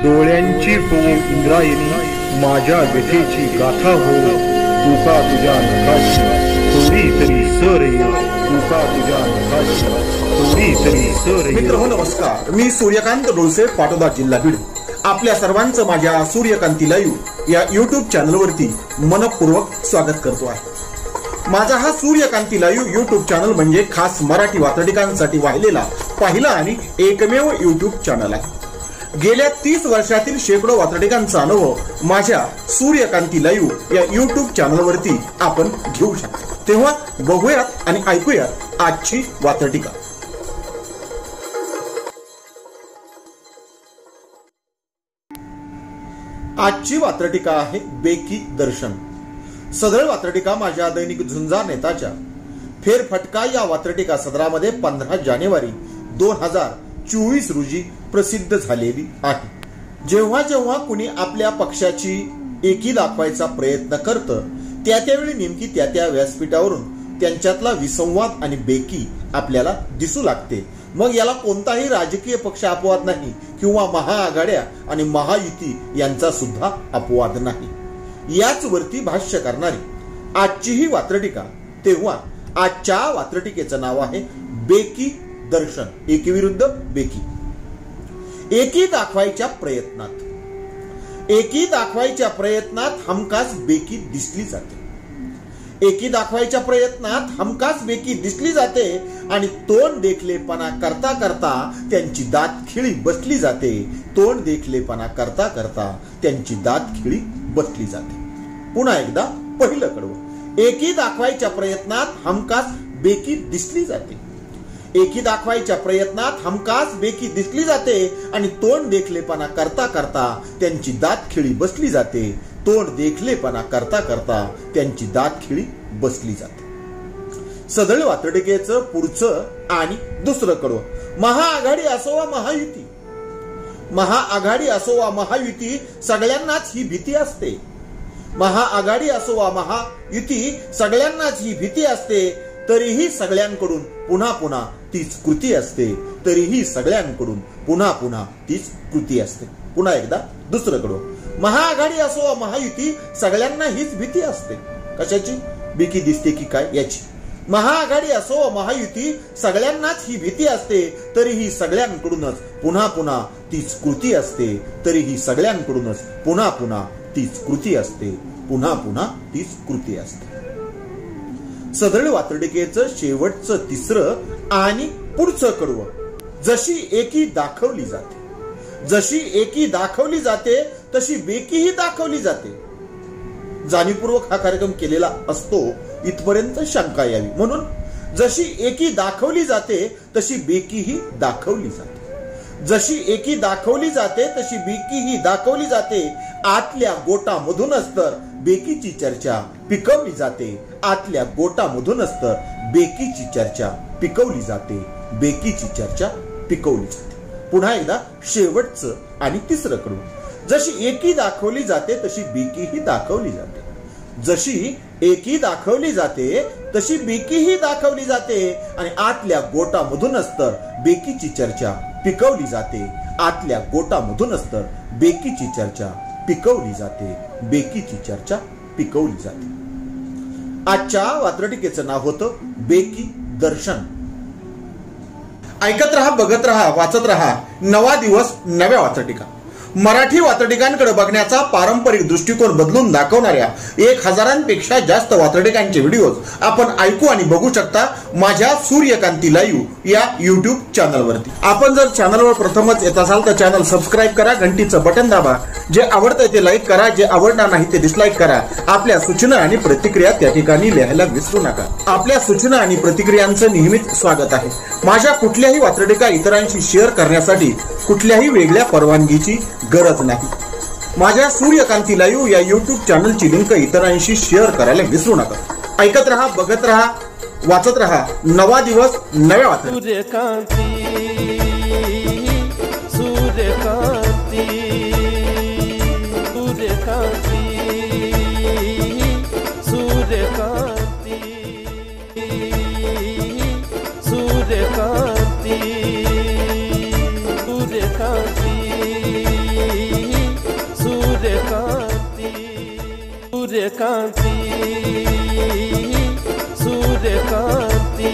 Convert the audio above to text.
डोळ्यांची होऊ इंद्रायणी, माझ्या व्यथेची गाथा हो, तुका तुझ्या नखाची थोडी तरी सर ये, तुका तुझ्या नखाची थोडी तरी सर ये. मित्र हो नमस्कार, मी सूर्यकांत डोळसे, पाटोदा, जिल्हा बीड. आपल्या सर्वांचं माझ्या सूर्यकांती लाईव्ह या युट्यूब चॅनलवरती मनपूर्वक स्वागत करतो आहे. माझा हा सूर्यकांती लाईव्ह युट्यूब चॅनल म्हणजे खास मराठी वात्रटिकांसाठी वाहिलेला पहिला आणि एकमेव युट्यूब चॅनल आहे. गेल्या 30 वर्षातील शेकडो वात्रटिकांचा अनुभव माझ्या सूर्यकांती लाईव्ह या युट्यूब चॅनलवरती आपण घेऊ शकतो. तेव्हा बघूयात आणि ऐकूयात आजची वात्रटिका. आजची वात्रटिका आहे बेकी दर्शन. सदळ वात्रटिका माझ्या दैनिक झुंजार नेताच्या फेरफटका या वात्रटिका सदरामध्ये 15 जानेवारी 2024 रोजी प्रसिद्ध झालेली आहे. जेव्हा जेव्हा कुणी आपल्या पक्षाची एकी दाखवायचा प्रयत्न करतं त्यावेळी नेमकी त्या व्यासपीठावरून त्यांच्यातला विसंवाद आणि बेकी आपल्याला दिसू लागते. मग याला कोणताही राजकीय पक्ष अपवाद नाही किंवा महाआघाड्या आणि महायुती यांचा सुद्धा अपवाद नाही. याच वरती भाष्य करणारी आजची ही वात्रटिका. तेव्हा आजच्या वात्रटिकेचं नाव आहे बेकी दर्शन. एकी विरुद्ध बेकी. एकी दाखवायच्या प्रयत्नात, एकी दाखवायच्या प्रयत्नात हमखास बेकी दिसली जाते. एकी दाखवायच्या प्रयत्नात हमखास बेकी दिसली जाते आणि तोंड देखलेपणा करता करता त्यांची दात खिळी बसली जाते. तोंड देखलेपणा करता करता त्यांची दात खिळी बसली जाते. पुन्हा एकदा पहिलं कडवं. एकी दाखवायच्या प्रयत्नात हमखास बेकी दिसली जाते. एकी दाखवायच्या प्रयत्नात हमखास बेकी दिसली जाते आणि तोंड देखलेपणा करता करता त्यांची दात खिळी बसली जाते. तोंड देखलेपणा करता करता त्यांची दात खिळी बसली जाते. सदळ वात्रटिकेचं पुढचं आणि दुसरं कडवं. महाआघाडी असो वा महायुती, महाआघाडी असो वा महायुती सगळ्यांनाच ही भीती असते. महाआघाडी असो वा महायुती सगळ्यांनाच ही भीती असते. तरीही सगळ्यांकडून पुन्हा पुन्हा तीच कृती असते. तरीही सगळ्यांकडून पुन्हा पुन्हा तीच कृती असते. पुन्हा एकदा दुसरं कडवं. महाआघाडी असो वा महायुती सगळ्यांना हीच भीती असते. कशाची? भीती दिसते की काय याची. महाआघाडी असो वा महायुती सगळ्यांनाच ही भीती असते. तरीही सगळ्यांकडूनच पुन्हा पुन्हा तीच कृती असते. तरीही सगळ्यांकडूनच पुन्हा पुन्हा तीच कृती असते. पुन्हा पुन्हा तीच कृती असते. सदळ वात्रटिकेचं शेवटचं तिसरं आणि पुढचं कडवं. जशी एकी दाखवली जाते, जशी एकी दाखवली जाते तशी बेकीही दाखवली जाते. जाणीवपूर्वक हा कार्यक्रम केलेला असतो इथपर्यंत शंका यावी म्हणून. जशी एकी दाखवली जाते तशी बेकीही दाखवली जाते. जशी एकी दाखवली जाते तशी बेकीही दाखवली जाते. आतल्या गोटामधूनच तर बेकीची चर्चा पिकवली जाते. आतल्या गोटामधूनच तर बेकीची चर्चा पिकवली जाते. बेकीची चर्चा पिकवली जाते. पुन्हा एकदा शेवटचं आणि तिसरं कडवं. जशी एकी दाखवली जाते तशी बेकीही दाखवली जाते. जशी एकी दाखवली जाते तशी बेकीही दाखवली जाते आणि आतल्या गोटामधूनच तर बेकीची चर्चा पिकवली जाते. आतल्या गोटामधूनच तर बेकीची चर्चा पिकवली जाते. बेकीची चर्चा पिकवली जाते. आजच्या वात्रटिकेचं नाव होतं बेकी दर्शन. ऐकत रहा, बघत रहा, वाचत रहा. नवा दिवस, नव्या वात्रटिका. मराठी वात्रटिकांकडे बघण्याचा पारंपरिक दृष्टिकोन बदलून दाखवणाऱ्या 1000पेक्षा जास्त वात्रटिकांचे व्हिडिओज आपण ऐकू आणि बघू शकता माझ्या सूर्यकांती लाईव्ह या युट्यूब चॅनलवरती. आपण जर चॅनलवर प्रथमच येत असाल तर चॅनल सबस्क्राईब करा, घंटीचं बटन दाबा. जे आवडतंय ते लाईक करा, जे आवडणार नाही ते डिसलाईक करा. आपल्या सूचना आणि प्रतिक्रिया त्या ठिकाणी लिहायला विसरू नका. आपल्या सूचना आणि प्रतिक्रियांचं नेहमीच स्वागत आहे. माझ्या कुठल्याही वात्रटिका इतरांशी शेअर करण्यासाठी कुठल्याही वेगळ्या परवानगीची गरज नाही. माझ्या सूर्यकांती लाईव्ह या युट्यूब चॅनलची लिंक इतरांशी शेअर करायला विसरू नका. ऐकत रहा, बघत रहा, वाचत रहा. नवा दिवस, नव्या वात्रटिका. सूर्यकांती, सूर्यकांती, सूर्यकांती, सूर्यकांती, सूर्यकांती, सूर्यकांती. सूर्यकांती सूर्यकांती